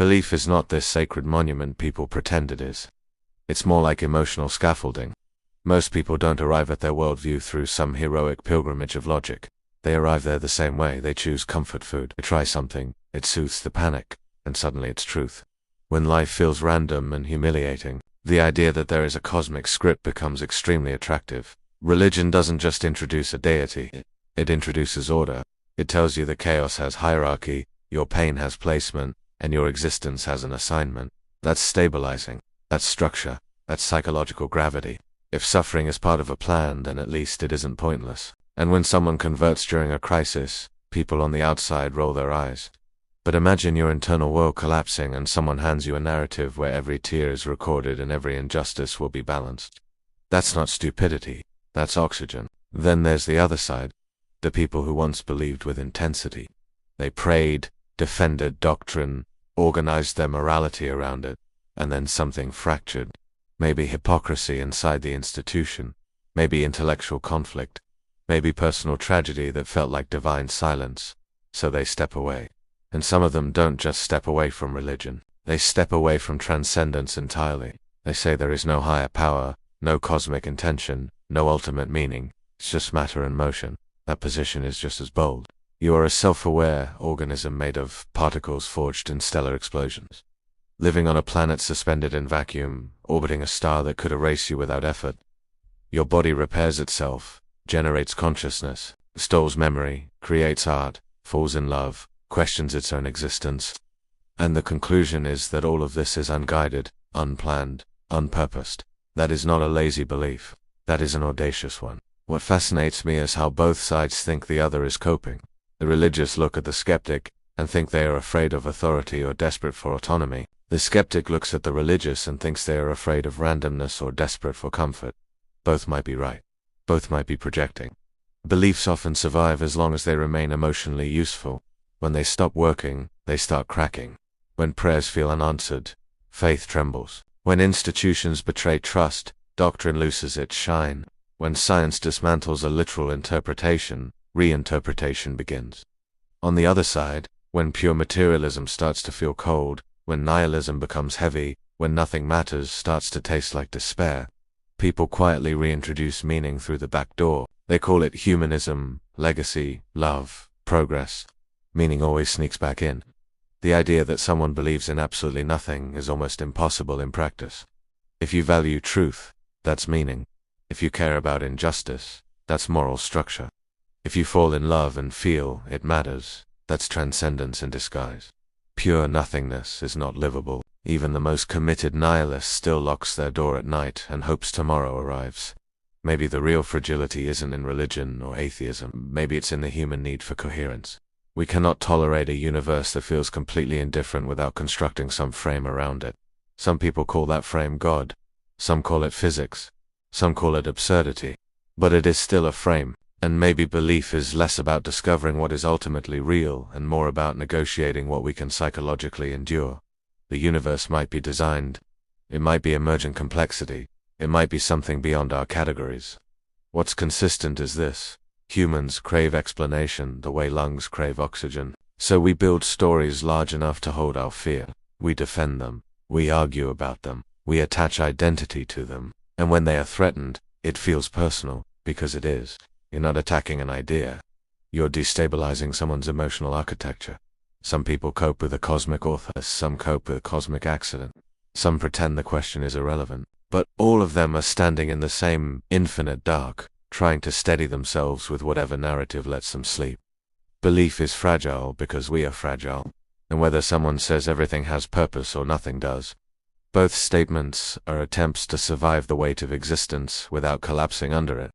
Belief is not this sacred monument people pretend it is. It's more like emotional scaffolding. Most people don't arrive at their worldview through some heroic pilgrimage of logic. They arrive there the same way. They choose comfort food. They try something, it soothes the panic, and suddenly it's truth. When life feels random and humiliating, the idea that there is a cosmic script becomes extremely attractive. Religion doesn't just introduce a deity, it introduces order. It tells you that chaos has hierarchy, your pain has placement, and your existence has an assignment. That's stabilizing. That's structure. That's psychological gravity. If suffering is part of a plan, then at least it isn't pointless. And when someone converts during a crisis, people on the outside roll their eyes. But imagine your internal world collapsing and someone hands you a narrative where every tear is recorded and every injustice will be balanced. That's not stupidity. That's oxygen. Then there's the other side. The people who once believed with intensity. They prayed, defended doctrine, organized their morality around it, and then something fractured. Maybe hypocrisy inside the institution, maybe intellectual conflict, maybe personal tragedy that felt like divine silence. So they step away. And some of them don't just step away from religion. They step away from transcendence entirely. They say there is no higher power, no cosmic intention, no ultimate meaning. It's just matter and motion. That position is just as bold. You are a self-aware organism made of particles forged in stellar explosions. Living on a planet suspended in vacuum, orbiting a star that could erase you without effort. Your body repairs itself, generates consciousness, stores memory, creates art, falls in love, questions its own existence. And the conclusion is that all of this is unguided, unplanned, unpurposed. That is not a lazy belief. That is an audacious one. What fascinates me is how both sides think the other is coping. The religious look at the skeptic and think they are afraid of authority or desperate for autonomy. The skeptic looks at the religious and thinks they are afraid of randomness or desperate for comfort. Both might be right. Both might be projecting. Beliefs often survive as long as they remain emotionally useful. When they stop working, they start cracking. When prayers feel unanswered, faith trembles. When institutions betray trust, doctrine loses its shine. When science dismantles a literal interpretation, reinterpretation begins. On the other side, when pure materialism starts to feel cold, when nihilism becomes heavy, when nothing matters starts to taste like despair, people quietly reintroduce meaning through the back door. They call it humanism, legacy, love, progress. Meaning always sneaks back in. The idea that someone believes in absolutely nothing is almost impossible in practice. If you value truth, that's meaning. If you care about injustice, that's moral structure. If you fall in love and feel it matters, that's transcendence in disguise. Pure nothingness is not livable. Even the most committed nihilist still locks their door at night and hopes tomorrow arrives. Maybe the real fragility isn't in religion or atheism. Maybe it's in the human need for coherence. We cannot tolerate a universe that feels completely indifferent without constructing some frame around it. Some people call that frame God. Some call it physics. Some call it absurdity. But it is still a frame. And maybe belief is less about discovering what is ultimately real and more about negotiating what we can psychologically endure. The universe might be designed. It might be emergent complexity. It might be something beyond our categories. What's consistent is this. Humans crave explanation the way lungs crave oxygen. So we build stories large enough to hold our fear. We defend them. We argue about them. We attach identity to them. And when they are threatened, it feels personal, because it is. You're not attacking an idea. You're destabilizing someone's emotional architecture. Some people cope with a cosmic author. Some cope with a cosmic accident. Some pretend the question is irrelevant. But all of them are standing in the same infinite dark, trying to steady themselves with whatever narrative lets them sleep. Belief is fragile because we are fragile. And whether someone says everything has purpose or nothing does, both statements are attempts to survive the weight of existence without collapsing under it.